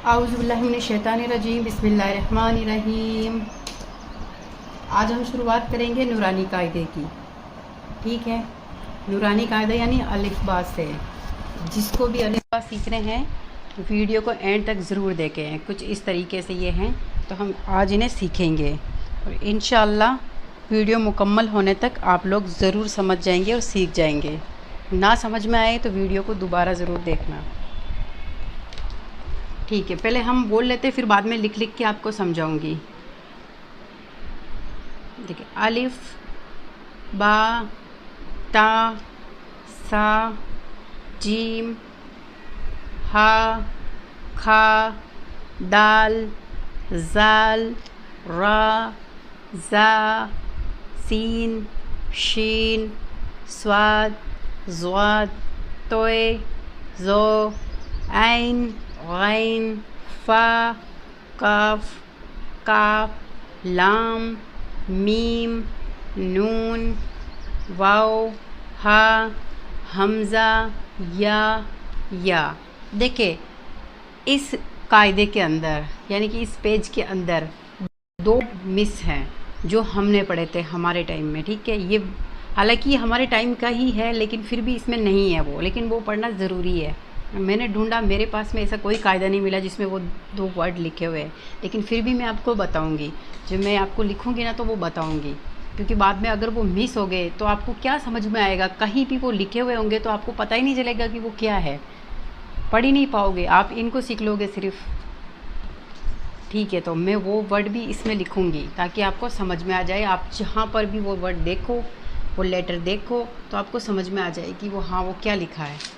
औज़ुबिल्लाहिमिनश्शैतानिर्रजीम बिस्मिल्लाहिर्रहमानिर्रहीम। आज हम शुरुआत करेंगे नूरानी कायदे की। ठीक है, नूरानी कायदा यानी अलिफ़बा से। जिसको भी अलिफ़बा सीखने हैं वीडियो को एंड तक ज़रूर देखें। कुछ इस तरीके से ये हैं, तो हम आज इन्हें सीखेंगे और इंशाअल्लाह वीडियो मुकम्मल होने तक आप लोग ज़रूर समझ जाएंगे और सीख जाएंगे। ना समझ में आए तो वीडियो को दोबारा ज़रूर देखना। ठीक है, पहले हम बोल लेते फिर बाद में लिख लिख के आपको समझाऊंगी। देखिए, अलिफ, बा, ता, सा, जीम, हा, खा, दाल, जाल, रा, जा, सीन, शीन, स्वाद, ज़्वाद, तोए, ज़ो, ऐन, गैन, फ़ा, काफ, काफ, लाम, मीम, नून, वाव, हा, हमज़ा, या। देखिए, इस कायदे के अंदर यानी कि इस पेज के अंदर दो मिस हैं जो हमने पढ़े थे हमारे टाइम में। ठीक है, ये हालांकि ये हमारे टाइम का ही है लेकिन फिर भी इसमें नहीं है वो, लेकिन वो पढ़ना ज़रूरी है। मैंने ढूंढा, मेरे पास में ऐसा कोई कायदा नहीं मिला जिसमें वो दो वर्ड लिखे हुए हैं, लेकिन फिर भी मैं आपको बताऊंगी। जब मैं आपको लिखूंगी ना तो वो बताऊंगी, क्योंकि बाद में अगर वो मिस हो गए तो आपको क्या समझ में आएगा। कहीं भी वो लिखे हुए होंगे तो आपको पता ही नहीं चलेगा कि वो क्या है, पढ़ ही नहीं पाओगे। आप इनको सीख लोगे सिर्फ। ठीक है, तो मैं वो वर्ड भी इसमें लिखूंगी ताकि आपको समझ में आ जाए। आप जहाँ पर भी वो वर्ड देखो, वो लेटर देखो, तो आपको समझ में आ जाए कि वो हाँ वो क्या लिखा है।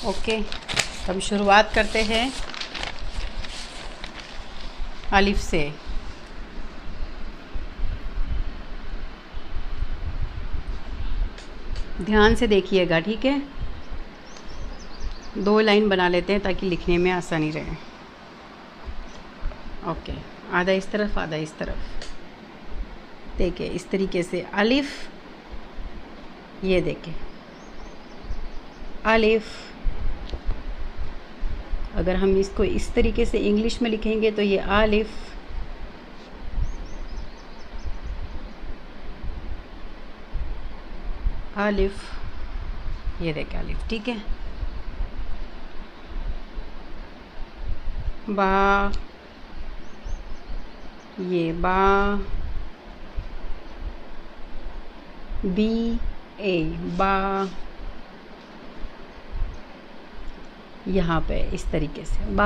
ओके, तो हम शुरुआत करते हैं अलिफ से। ध्यान से देखिएगा, ठीक है। दो लाइन बना लेते हैं ताकि लिखने में आसानी रहे। ओके, आधा इस तरफ आधा इस तरफ। देखिए इस तरीके से अलिफ, ये देखिए अलिफ। अगर हम इसको इस तरीके से इंग्लिश में लिखेंगे तो ये अलिफ, अलिफ, ये देखिए अलिफ। ठीक है, बा, ये बा, बी, ए, बा, यहाँ पे इस तरीके से बा,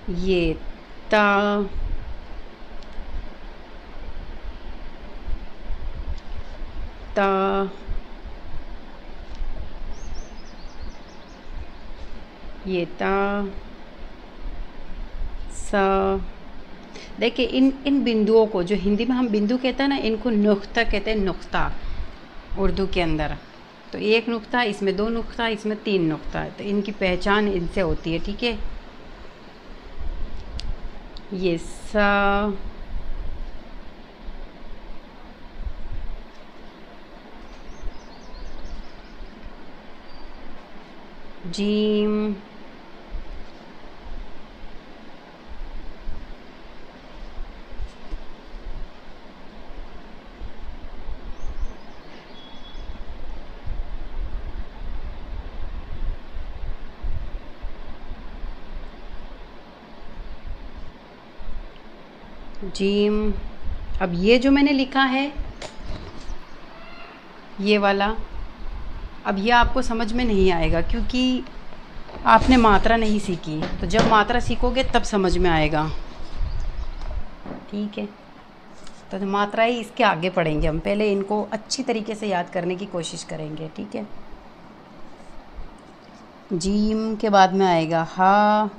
ये ता, ता, ये ता, सा। देखिए इन बिंदुओं को, जो हिंदी में हम बिंदु कहते हैं ना, इनको नुक्ता कहते हैं, नुक्ता उर्दू के अंदर। तो एक नुक्ता, इसमें दो नुक्ता, इसमें तीन नुक्ता है, तो इनकी पहचान इनसे होती है। ठीक है, ये सा, जीम, जीम। अब ये जो मैंने लिखा है ये वाला, अब ये आपको समझ में नहीं आएगा क्योंकि आपने मात्रा नहीं सीखी। तो जब मात्रा सीखोगे तब समझ में आएगा। ठीक है, तो मात्रा ही इसके आगे पढ़ेंगे हम। पहले इनको अच्छी तरीके से याद करने की कोशिश करेंगे। ठीक है, जीम के बाद में आएगा हा,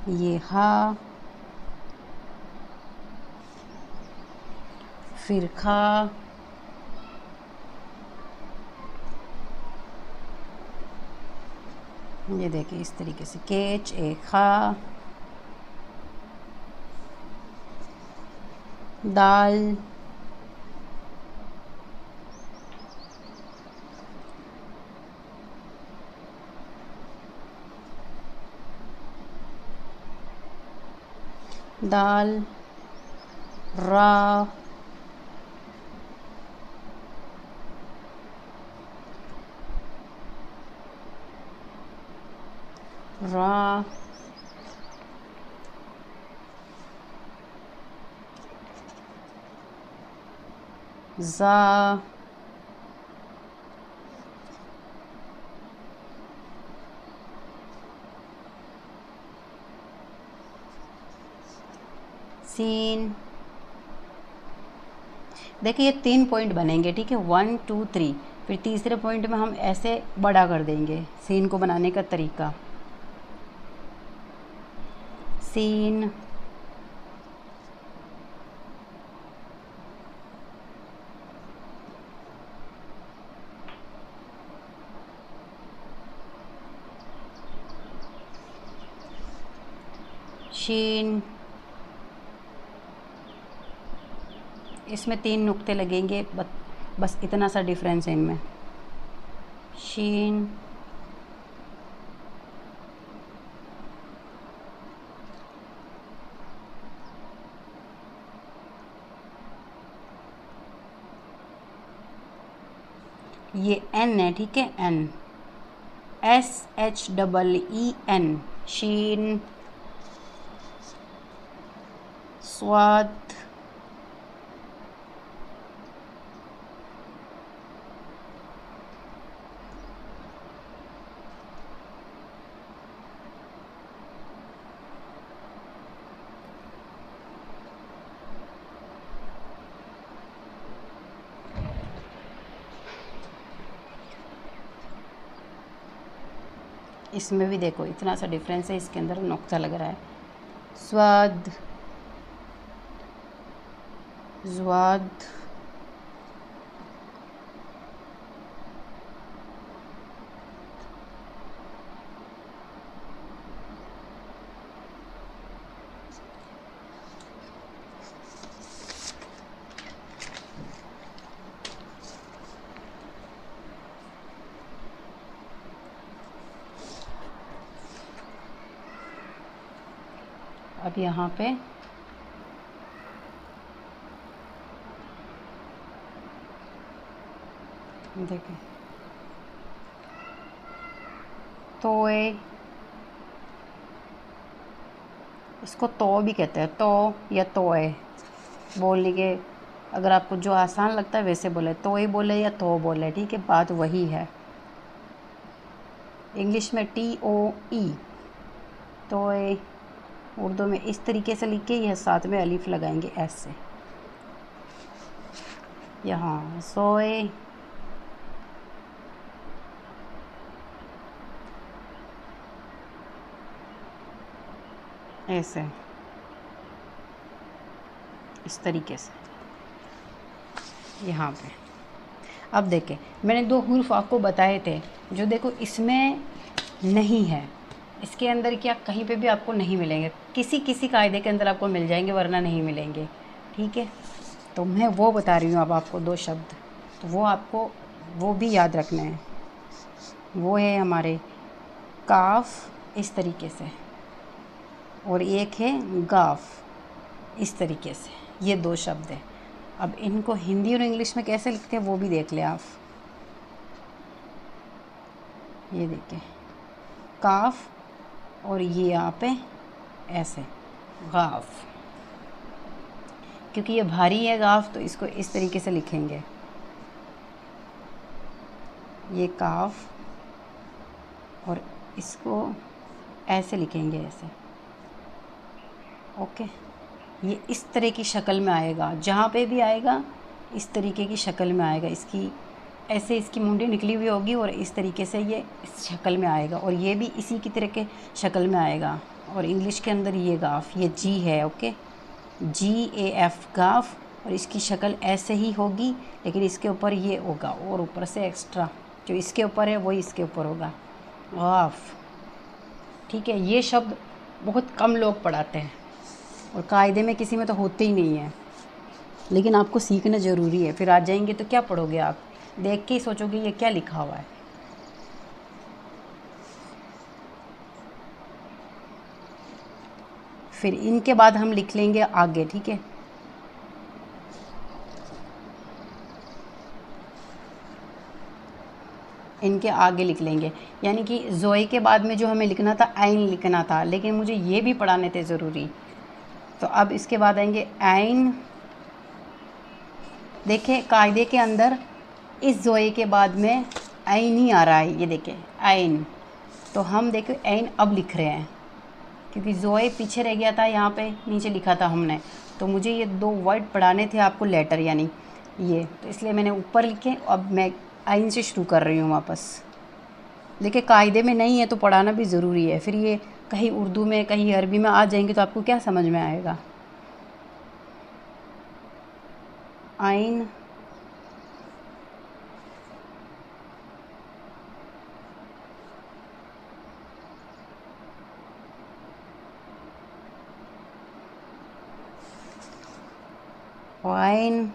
ये हा, फिर खा, ये देखिए इस तरीके से केच, ए खा, दाल, दाल, रा, रा, जा, सीन। देखिए ये 3 पॉइंट बनेंगे, ठीक है, 1 2 3। फिर तीसरे पॉइंट में हम ऐसे बड़ा कर देंगे सीन को बनाने का तरीका। सीन, शीन। इसमें 3 नुक्ते लगेंगे, बस इतना सा डिफरेंस है इनमें। शीन, ये एन है, ठीक है, एन, SHEEN, शीन। स्वाद, इसमें भी देखो इतना सा डिफरेंस है, इसके अंदर नुक्ता लग रहा है। स्वाद, ज्वाद, अब यहाँ पे देखिए तोए, इसको तो भी कहते हैं, तो या तोए बोलने के। अगर आपको जो आसान लगता है वैसे बोले, तोए बोले या तो बोले, ठीक है, बात वही है। इंग्लिश में TOE, तोए। उर्दू में इस तरीके से लिख के यह साथ में अलिफ लगाएंगे ऐसे, यहाँ सोए। ऐसे इस तरीके से यहाँ पे। अब देखें मैंने 2 हुर्फ आपको बताए थे, जो देखो इसमें नहीं है, इसके अंदर क्या कहीं पे भी आपको नहीं मिलेंगे, किसी कायदे के अंदर आपको मिल जाएंगे वरना नहीं मिलेंगे, ठीक है। तो मैं वो बता रही हूँ अब आपको 2 शब्द, तो वो आपको वो भी याद रखना है। वो है हमारे काफ इस तरीके से, और एक है गाफ इस तरीके से, ये 2 शब्द हैं। अब इनको हिंदी और इंग्लिश में कैसे लिखते हैं वो भी देख लें आप। ये देखिए काफ, और ये यहाँ पे ऐसे गाफ, क्योंकि ये भारी है गाफ तो इसको इस तरीके से लिखेंगे, ये काफ, और इसको ऐसे लिखेंगे ऐसे, ओके। ये इस तरह की शक्ल में आएगा, जहाँ पे भी आएगा इस तरीके की शक्ल में आएगा। इसकी ऐसे इसकी मुंडी निकली हुई होगी और इस तरीके से ये इस शक्ल में आएगा, और ये भी इसी की तरह के शक्ल में आएगा। और इंग्लिश के अंदर ये गाफ, ये जी है, ओके, GAF गाफ, और इसकी शक्ल ऐसे ही होगी, लेकिन इसके ऊपर ये होगा और ऊपर से एक्स्ट्रा जो इसके ऊपर है वही इसके ऊपर होगा, गाफ, ठीक है। ये शब्द बहुत कम लोग पढ़ाते हैं और कायदे में किसी में तो होते ही नहीं है। लेकिन आपको सीखना ज़रूरी है। फिर आ जाएंगे तो क्या पढ़ोगे आप, देख के ही सोचोगे ये क्या लिखा हुआ है। फिर इनके बाद हम लिख लेंगे आगे, ठीक है। इनके आगे लिख लेंगे, यानी कि जोए के बाद में जो हमें लिखना था आइन लिखना था, लेकिन मुझे ये भी पढ़ाने थे ज़रूरी। तो अब इसके बाद आएंगे आइन। देखें कायदे के अंदर इस जोए के बाद में आइन ही आ रहा है, ये देखें आइन। तो हम देखें आइन अब लिख रहे हैं, क्योंकि जोए पीछे रह गया था, यहाँ पे नीचे लिखा था हमने। तो मुझे ये 2 वर्ड पढ़ाने थे आपको, लेटर यानी ये, तो इसलिए मैंने ऊपर लिखे। अब मैं आइन से शुरू कर रही हूँ वापस। देखिए कायदे में नहीं है तो पढ़ाना भी ज़रूरी है, फिर ये कहीं उर्दू में कहीं अरबी में आ जाएंगे तो आपको क्या समझ में आएगा। आइन, आइन,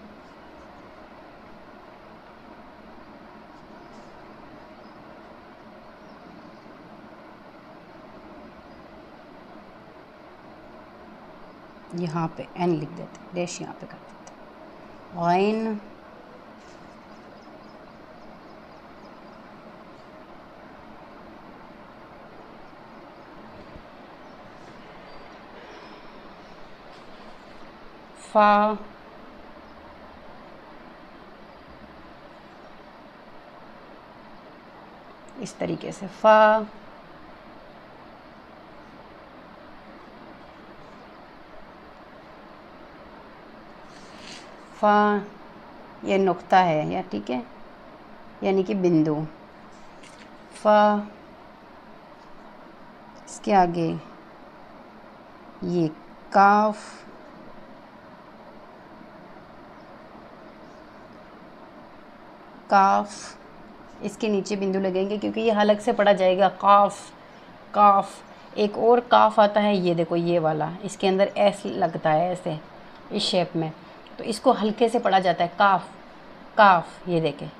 यहाँ पे एन लिख देते, डैश यहाँ पे कर देते। आइन, फा, इस तरीके से फा, फा, ये नुक्ता है या ठीक है, यानी कि बिंदु। फा, इसके आगे ये काफ, काफ, इसके नीचे बिंदु लगेंगे क्योंकि ये हलक से पढ़ा जाएगा। काफ, काफ। एक और काफ आता है, ये देखो ये वाला, इसके अंदर एस लगता है ऐसे इस शेप में, तो इसको हल्के से पढ़ा जाता है काफ, काफ। ये देखें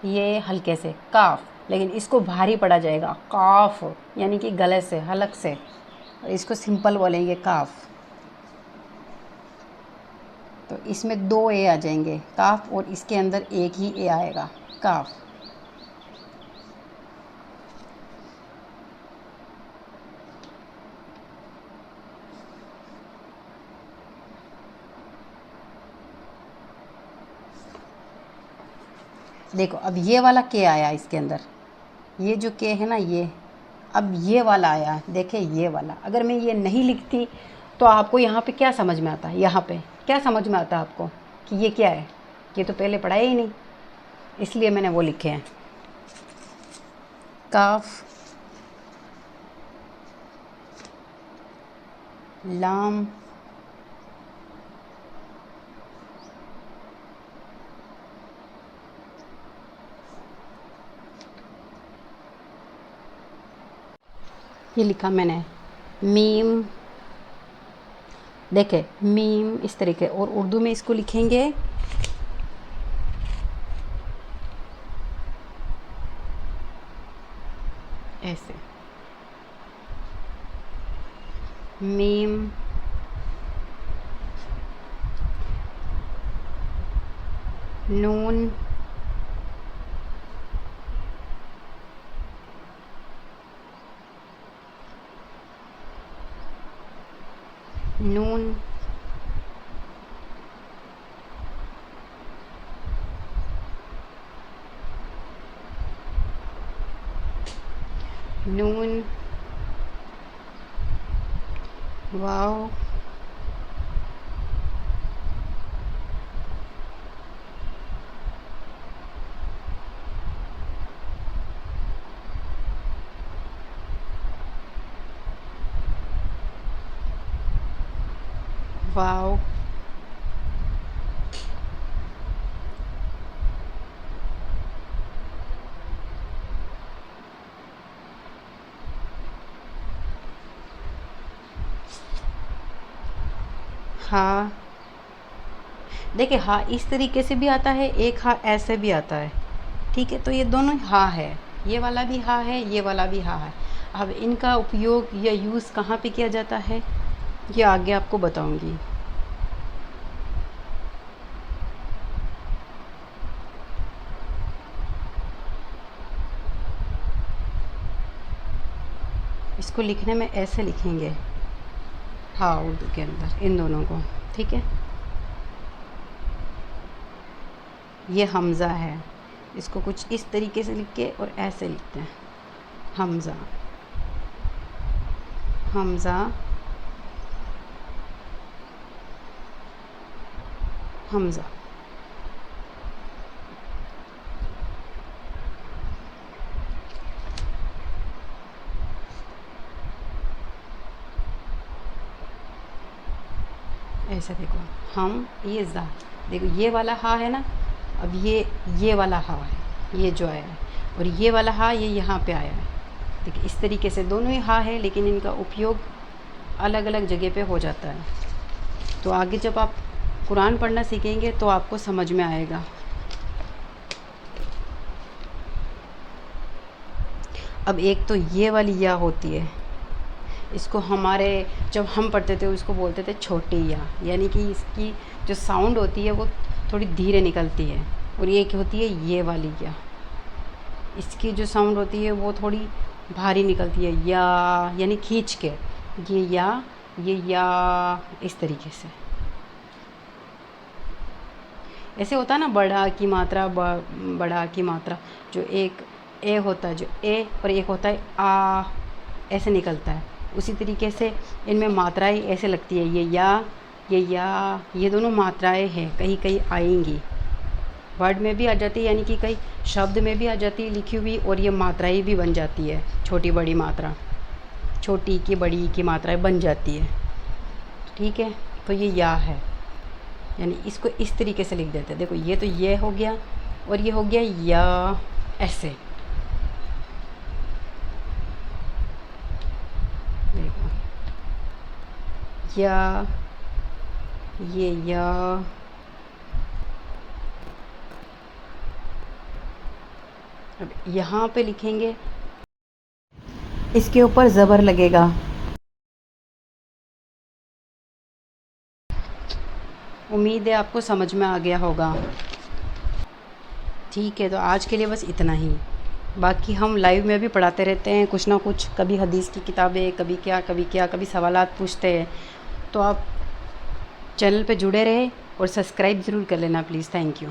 ये हल्के से काफ, लेकिन इसको भारी पढ़ा जाएगा काफ, यानी कि गले से हलक से, इसको सिंपल बोलेंगे काफ। तो इसमें 2 ए आ जाएंगे काफ, और इसके अंदर एक ही ए आएगा काफ। देखो अब ये वाला के आया इसके अंदर, ये जो के है ना ये, अब ये वाला आया, देखे ये वाला। अगर मैं ये नहीं लिखती तो आपको यहाँ पे क्या समझ में आता है, यहाँ पे क्या समझ में आता है आपको कि ये क्या है, ये तो पहले पढ़ाया ही नहीं, इसलिए मैंने वो लिखे हैं। काफ, लाम, ये लिखा मैंने मीम। देखे मीम इस तरीके, और उर्दू में इसको लिखेंगे ऐसे, मीम, नून, नून, नून, वाव, वाव, हाँ। देखिए हा इस तरीके से भी आता है, एक हा ऐसे भी आता है, ठीक है। तो ये दोनों हा है, ये वाला भी हा है, ये वाला भी हा है। अब इनका उपयोग या यूज़ कहाँ पे किया जाता है ये आगे आपको बताऊंगी। इसको लिखने में ऐसे लिखेंगे हा उर्दू के अंदर इन दोनों को, ठीक है। ये हमज़ा है, इसको कुछ इस तरीके से लिख के और ऐसे लिखते हैं हमज़ा, हमज़ा, हमज़ा। ऐसे देखो हम ये ज़ा, देखो ये वाला हा है ना, अब ये वाला हा है, ये जो आया है, और ये वाला हा ये यहाँ पे आया है। देखिए इस तरीके से दोनों ही हा है, लेकिन इनका उपयोग अलग अलग जगह पे हो जाता है। तो आगे जब आप कुरान पढ़ना सीखेंगे तो आपको समझ में आएगा। अब एक तो ये वाली या होती है, इसको हमारे जब हम पढ़ते थे उसको बोलते थे छोटी या, यानी कि इसकी जो साउंड होती है वो थोड़ी धीरे निकलती है। और एक होती है ये वाली या, इसकी जो साउंड होती है वो थोड़ी भारी निकलती है, या यानी खींच के ये या, ये या, इस तरीके से। ऐसे होता है ना बड़ा की मात्रा, बड़ा की मात्रा, जो एक ए होता है, जो ए, और एक होता है आ, ऐसे निकलता है। उसी तरीके से इनमें मात्राएं ऐसे लगती है, ये या, ये या, ये दोनों मात्राएं हैं, कहीं कहीं आएंगी, वर्ड में भी आ जाती है, यानी कि कई शब्द में भी आ जाती है लिखी हुई, और ये मात्राएं भी बन जाती है, छोटी बड़ी मात्रा, छोटी की बड़ी की मात्राएं बन जाती है, ठीक है। तो ये या है, यानी इसको इस तरीके से लिख देते हैं। देखो ये तो ये हो गया, और ये हो गया या, ऐसे देखो या, ये या, अब यहाँ पे लिखेंगे, इसके ऊपर ज़बर लगेगा। उम्मीद है आपको समझ में आ गया होगा, ठीक है। तो आज के लिए बस इतना ही, बाकी हम लाइव में भी पढ़ाते रहते हैं कुछ ना कुछ, कभी हदीस की किताबें, कभी क्या कभी क्या, कभी सवालात पूछते हैं। तो आप चैनल पे जुड़े रहे और सब्सक्राइब ज़रूर कर लेना प्लीज़। Thank you.